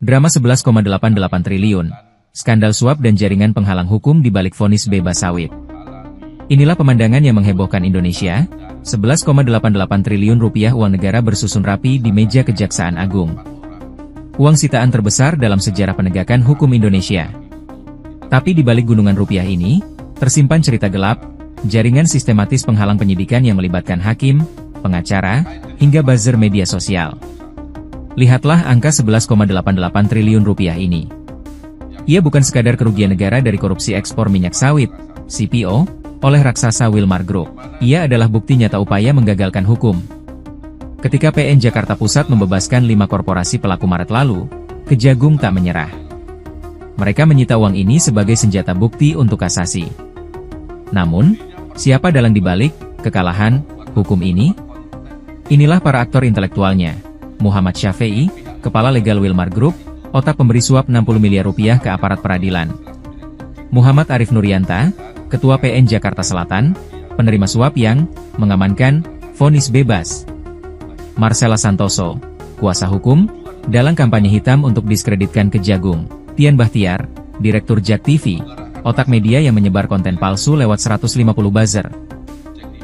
Drama 11,88 triliun. Skandal suap dan jaringan penghalang hukum di balik vonis bebas sawit. Inilah pemandangan yang menghebohkan Indonesia. 11,88 triliun rupiah uang negara bersusun rapi di meja Kejaksaan Agung. Uang sitaan terbesar dalam sejarah penegakan hukum Indonesia. Tapi di balik gunungan rupiah ini, tersimpan cerita gelap, jaringan sistematis penghalang penyidikan yang melibatkan hakim, pengacara, hingga buzzer media sosial. Lihatlah angka 11,88 triliun rupiah ini. Ia bukan sekadar kerugian negara dari korupsi ekspor minyak sawit, CPO, oleh raksasa Wilmar Group. Ia adalah bukti nyata upaya menggagalkan hukum. Ketika PN Jakarta Pusat membebaskan 5 korporasi pelaku Maret lalu, Kejagung tak menyerah. Mereka menyita uang ini sebagai senjata bukti untuk kasasi. Namun, siapa dalang dibalik kekalahan hukum ini? Inilah para aktor intelektualnya. Muhammad Syafei, kepala legal Wilmar Group, otak pemberi suap 60 miliar rupiah ke aparat peradilan. Muhammad Arif Nuryanta, ketua PN Jakarta Selatan, penerima suap yang mengamankan vonis bebas. Marcella Santoso, kuasa hukum, dalang kampanye hitam untuk diskreditkan Kejagung. Tian Bahtiar, direktur JAK TV, otak media yang menyebar konten palsu lewat 150 buzzer.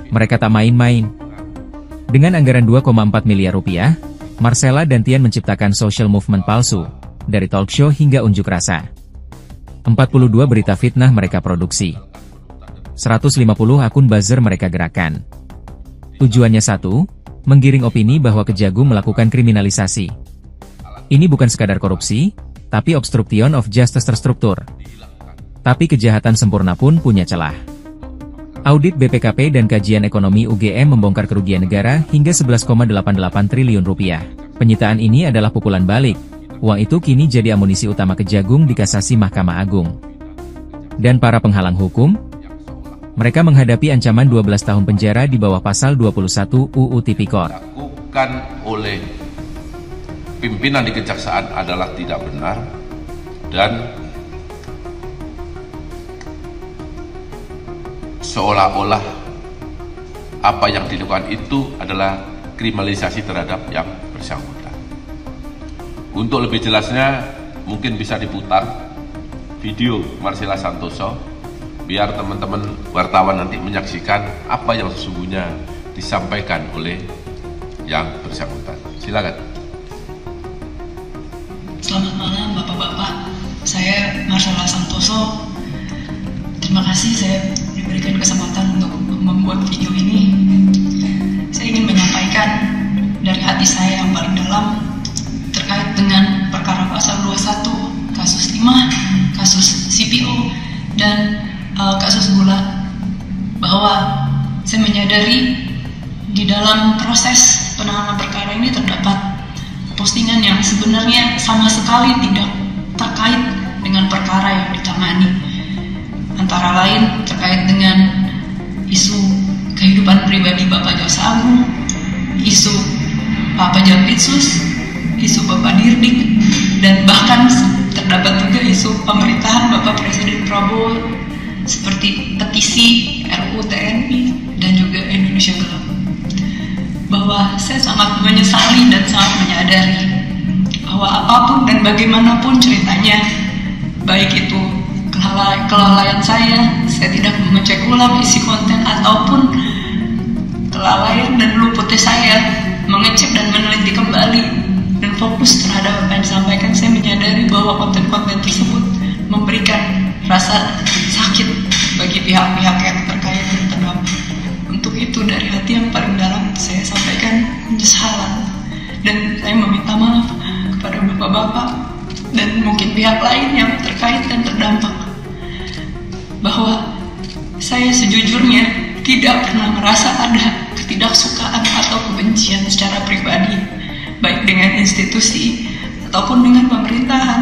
Mereka tak main-main. Dengan anggaran 2,4 miliar rupiah, Marcella dan Tian menciptakan social movement palsu, dari talk show hingga unjuk rasa. 42 berita fitnah mereka produksi. 150 akun buzzer mereka gerakan. Tujuannya satu, menggiring opini bahwa Kejagung melakukan kriminalisasi. Ini bukan sekadar korupsi, tapi obstruction of justice terstruktur. Tapi kejahatan sempurna pun punya celah. Audit BPKP dan kajian ekonomi UGM membongkar kerugian negara hingga 11,88 triliun rupiah. Penyitaan ini adalah pukulan balik. Uang itu kini jadi amunisi utama Kejagung di kasasi Mahkamah Agung. Dan para penghalang hukum? Mereka menghadapi ancaman 12 tahun penjara di bawah pasal 21 UU Tipikor. Dilakukan oleh pimpinan di Kejaksaan adalah tidak benar dan seolah-olah apa yang dilakukan itu adalah kriminalisasi terhadap yang bersangkutan. Untuk lebih jelasnya mungkin bisa diputar video Marcella Santoso biar teman-teman wartawan nanti menyaksikan apa yang sesungguhnya disampaikan oleh yang bersangkutan. Silakan. Selamat malam Bapak-Bapak, saya Marcella Santoso. Terima kasih saya diberikan kesempatan untuk membuat video ini. Saya ingin menyampaikan dari hati saya yang paling dalam terkait dengan perkara pasal 21, kasus 5, kasus CPO, dan kasus gula, bahwa saya menyadari di dalam proses penanganan perkara ini terdapat postingan yang sebenarnya sama sekali tidak terkait dengan perkara yang ditangani. Antara lain terkait dengan isu kehidupan pribadi Bapak Jaksa Agung, isu Pak Pajapitsus, isu Bapak Dirdik, dan bahkan terdapat juga isu pemerintahan Bapak Presiden Prabowo seperti petisi RUU TNI dan juga Indonesia Gelap. Bahwa saya sangat menyesali dan sangat menyadari bahwa apapun dan bagaimanapun ceritanya, baik itu kelalaian saya tidak mengecek ulang isi konten, ataupun kelalaian dan luputnya saya mengecek dan meneliti kembali dan fokus terhadap apa yang disampaikan, saya menyadari bahwa konten-konten tersebut memberikan rasa sakit bagi pihak-pihak yang terkait dan terdampak. Untuk itu dari hati yang paling dalam saya sampaikan penyesalan, dan saya meminta maaf kepada bapak-bapak dan mungkin pihak lain yang terkait dan terdampak, bahwa saya sejujurnya tidak pernah merasa ada ketidaksukaan atau kebencian secara pribadi, baik dengan institusi ataupun dengan pemerintahan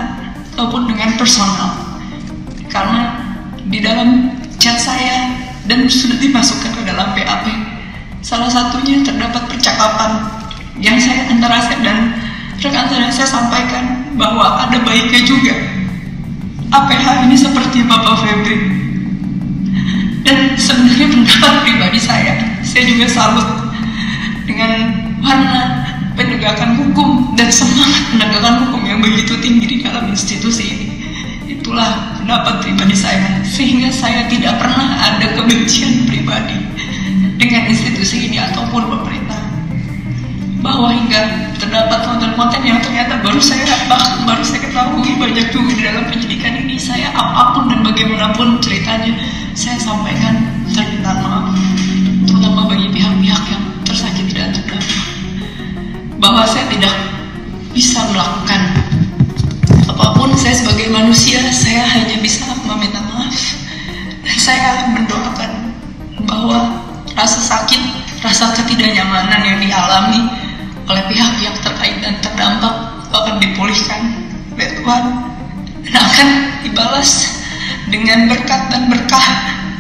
ataupun dengan personal. Karena di dalam chat saya dan sudah dimasukkan ke dalam BAP, salah satunya terdapat percakapan yang saya antara saya dan rekan saya sampaikan bahwa ada baiknya juga APH ini seperti Bapak Febri. Dan sebenarnya pendapat pribadi saya juga salut dengan warna penegakan hukum dan semangat penegakan hukum yang begitu tinggi di dalam institusi ini. Itulah pendapat pribadi saya, sehingga saya tidak pernah ada kebencian pribadi dengan institusi ini ataupun pemerintah. Bahwa hingga terdapat konten-konten yang ternyata baru saya ketahui banyak juga di dalam penyidikan ini, saya apapun dan bagaimanapun ceritanya saya sampaikan permintaan maaf, terutama bagi pihak-pihak yang tersakiti dan terdampak, bahwa saya tidak bisa melakukan apapun. Saya sebagai manusia, saya hanya bisa meminta maaf, dan saya mendoakan bahwa rasa sakit, rasa ketidaknyamanan yang dialami oleh pihak yang terkait dan terdampak akan dipulihkan oleh Tuhan dan akan dibalas dengan berkat dan berkah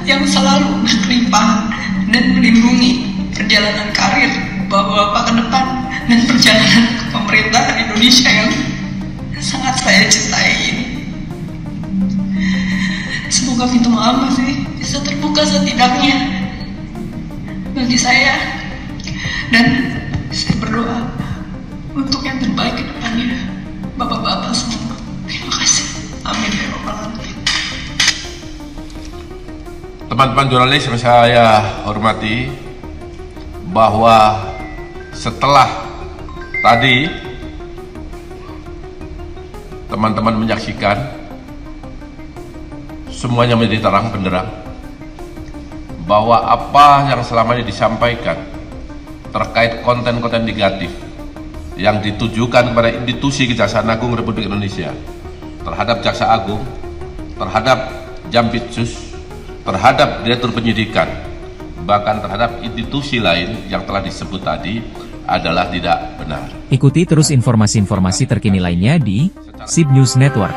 yang selalu berkelimpahan dan melindungi perjalanan karir Bapak-Bapak ke depan dan perjalanan pemerintahan Indonesia yang sangat saya cintai ini. Semoga pintu maaf masih bisa terbuka setidaknya bagi saya, dan saya berdoa untuk yang terbaik ke depannya Bapak-Bapak semua. Terima kasih. Amin ya rabbal alamin. Teman-teman jurnalis yang saya hormati, bahwa setelah tadi teman-teman menyaksikan, semuanya menjadi terang benderang bahwa apa yang selama ini disampaikan terkait konten-konten negatif yang ditujukan kepada institusi Kejaksaan Agung Republik Indonesia, terhadap Jaksa Agung, terhadap Jampitsus, terhadap Direktur Penyidikan, bahkan terhadap institusi lain yang telah disebut tadi adalah tidak benar. Ikuti terus informasi-informasi terkini lainnya di SIB News Network.